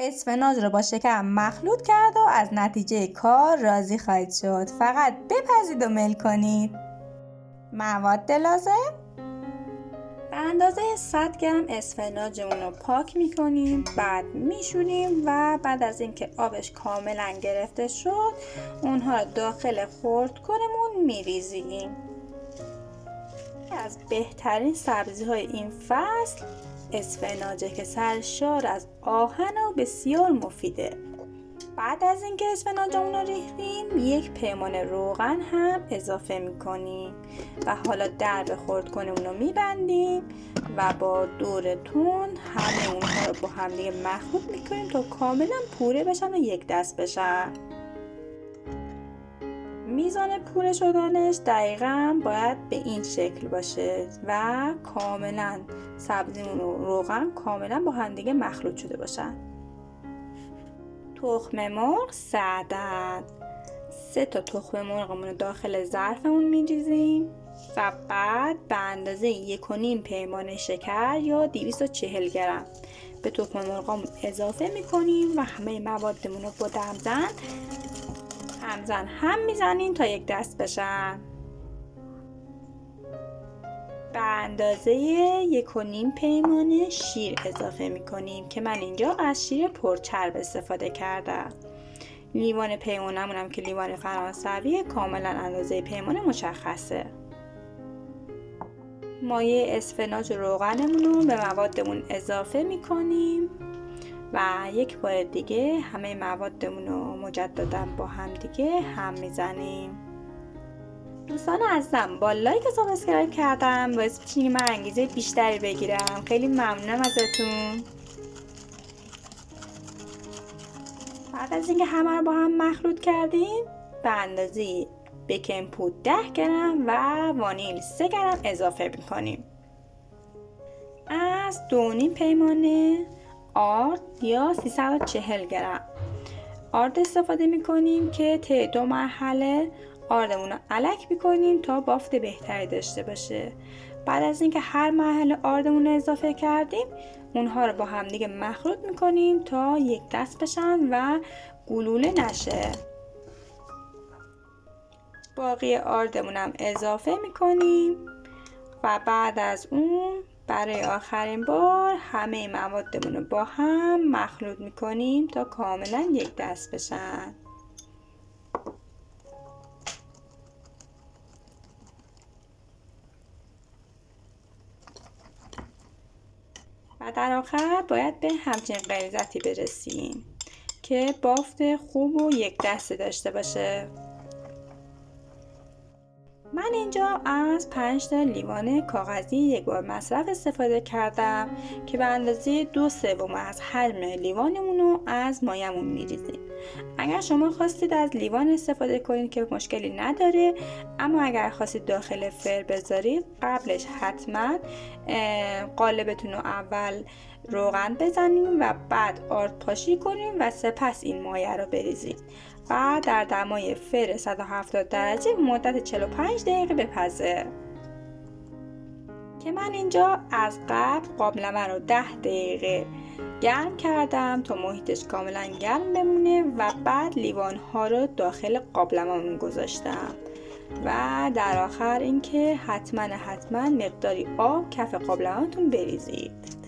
اسفناج رو با شکر مخلوط کرد و از نتیجه کار راضی خواهید شد. فقط بپزید و میل کنید. مواد لازم: به اندازه 100 گرم اسفناجمون رو پاک میکنیم، بعد میشوریم و بعد از اینکه آبش کاملا گرفته شد اونها رو داخل خردکنمون میریزیم. از بهترین سبزی های این فصل اسفناجه که سرشار از آهن و بسیار مفیده. بعد از اینکه اسفناجمون رو ریختیم 1 پیمانه روغن هم اضافه میکنیم و حالا درب خردکنمون رو میبندیم و با دور تند همه اونها رو با همدیگه مخلوط میکنیم تا کاملا پوره بشن و یک دست بشن. میزان پوره شدنش دقیقاً باید به این شکل باشه و کاملا سبزیمون و روغن کاملا با همدیگه مخلوط شده باشن. تخم مرغ 3 عدد. 3 تا تخم مرغمون رو داخل ظرفمون میریزیم و بعد به اندازه 1.5 پیمانه شکر یا 240 گرم به تخم مرغمون اضافه میکنیم و همه موادمون رو با دمزن هم میزنیم تا یک دست بشن. به اندازه 1.5 پیمانه شیر اضافه میکنیم که من اینجا از شیر پرچرب استفاده کردم. لیوان پیمانمون هم که لیوان فرانسوی کاملا اندازه پیمانه مشخصه. مایع اسفناج و روغنمون رو به موادمون اضافه میکنیم و یک بار دیگه همه موادمون رو مجددا با هم دیگه هم میزنیم. دوستان عزیزم، با لایک و سابسکرایب کردم باعث میشه که من انگیزه بیشتری بگیرم. خیلی ممنونم ازتون. بعد از اینکه همه رو با هم مخلوط کردیم به اندازه بیکینگ پودر 10 گرم و وانیل 3 گرم اضافه میکنیم. از 2.5 پیمانه آرد یا 340 گرم آرد استفاده میکنیم که طی 2 مرحله آردمون رو الک میکنیم تا بافت بهتری داشته باشه. بعد از اینکه هر مرحله آردمون رو اضافه کردیم اونها رو با هم دیگه مخلوط میکنیم تا یک دست بشن و گلوله نشه. باقی آردمون هم اضافه میکنیم و بعد از اون برای آخرین بار همه موادمون رو با هم مخلوط میکنیم تا کاملا یک دست بشن. و در آخر باید به همچین غلیظتی برسیم که بافت خوب و یک دسته داشته باشه. من اینجا از 5 تا لیوان کاغذی یک بار مصرف استفاده کردم که به اندازه 2/3 از حجم لیوانمون رو از مایمون میریزیم. اگر شما خواستید از لیوان استفاده کنید که مشکلی نداره، اما اگر خواستید داخل فر بذارید قبلش حتما قالبتون رو اول روغن بزنیم و بعد آرد پاشی کنیم و سپس این مایه رو بریزید و در دمای فر 170 درجه مدت 45 دقیقه بپزه. که من اینجا از قبل قابلمه رو 10 دقیقه گرم کردم تا محیطش کاملا گرم بمونه و بعد لیوان ها رو داخل قابلمه‌مون گذاشتم و در آخر اینکه حتما مقداری آب کف قابلمه‌تون بریزید.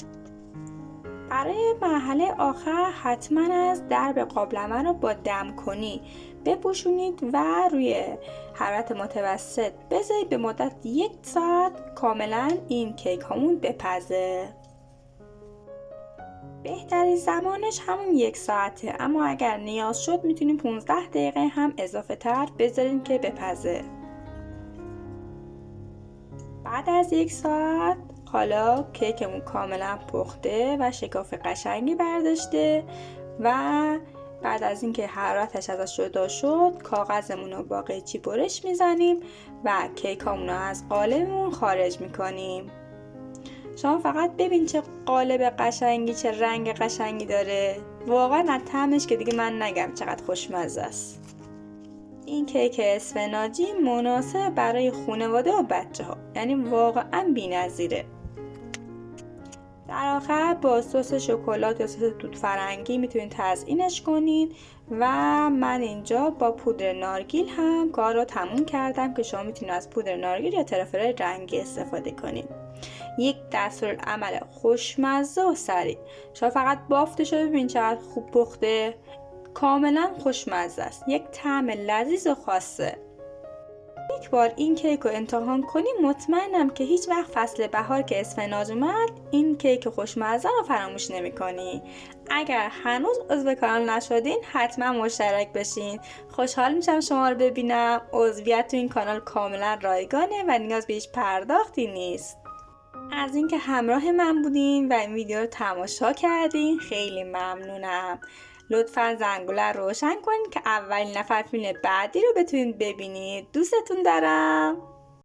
برای مرحله آخر حتما از درب قابلمه رو با دمکنی بپوشونید و روی حرارت متوسط بذارید به مدت 1 ساعت کاملا این کیک هامون بپزه. بهترین زمانش همون 1 ساعته، اما اگر نیاز شد میتونیم 15 دقیقه هم اضافه تر بذاریم که بپزه. بعد از 1 ساعت حالا کیکمون کاملا پخته و شکاف قشنگی برداشته و بعد از اینکه حرارتش ازش جدا شد کاغذمون رو با قیچی برش میزنیم و کیکامون رو از قالبمون خارج میکنیم. شما فقط ببین چه قالب قشنگی، چه رنگ قشنگی داره. واقعا از طعمش که دیگه من نگم چقدر خوشمزه است. این کیک اسفناجی مناسب برای خانواده و بچه ها، یعنی واقعا بی‌نظیره. در آخر با سس شکلات یا سس توت فرنگی میتونید تزیینش کنید و من اینجا با پودر نارگیل هم کار رو تموم کردم که شما میتونید از پودر نارگیل یا ترفل رنگی استفاده کنید. یک دستورالعمل خوشمزه و سریع. شما فقط بافتش رو ببینید چقدر خوب پخته، کاملا خوشمزه است، یک طعم لذیذ و خاصه. یک بار این کیک رو امتحان کنید مطمئنم که هیچ وقت فصل بهار که اسفناج اومد این کیک خوشمزه رو فراموش نمی‌کنی. اگر هنوز عضو کانال نشدین حتما مشترک بشین. خوشحال میشم شما رو ببینم. عضویت تو این کانال کاملا رایگانه و نیاز به هیچ پرداختی نیست. از اینکه همراه من بودین و این ویدیو رو تماشا کردین خیلی ممنونم. لطفاً زنگوله رو روشن کنین که اولین نفر فیلم بعدی رو بتونید ببینید. دوستتون دارم.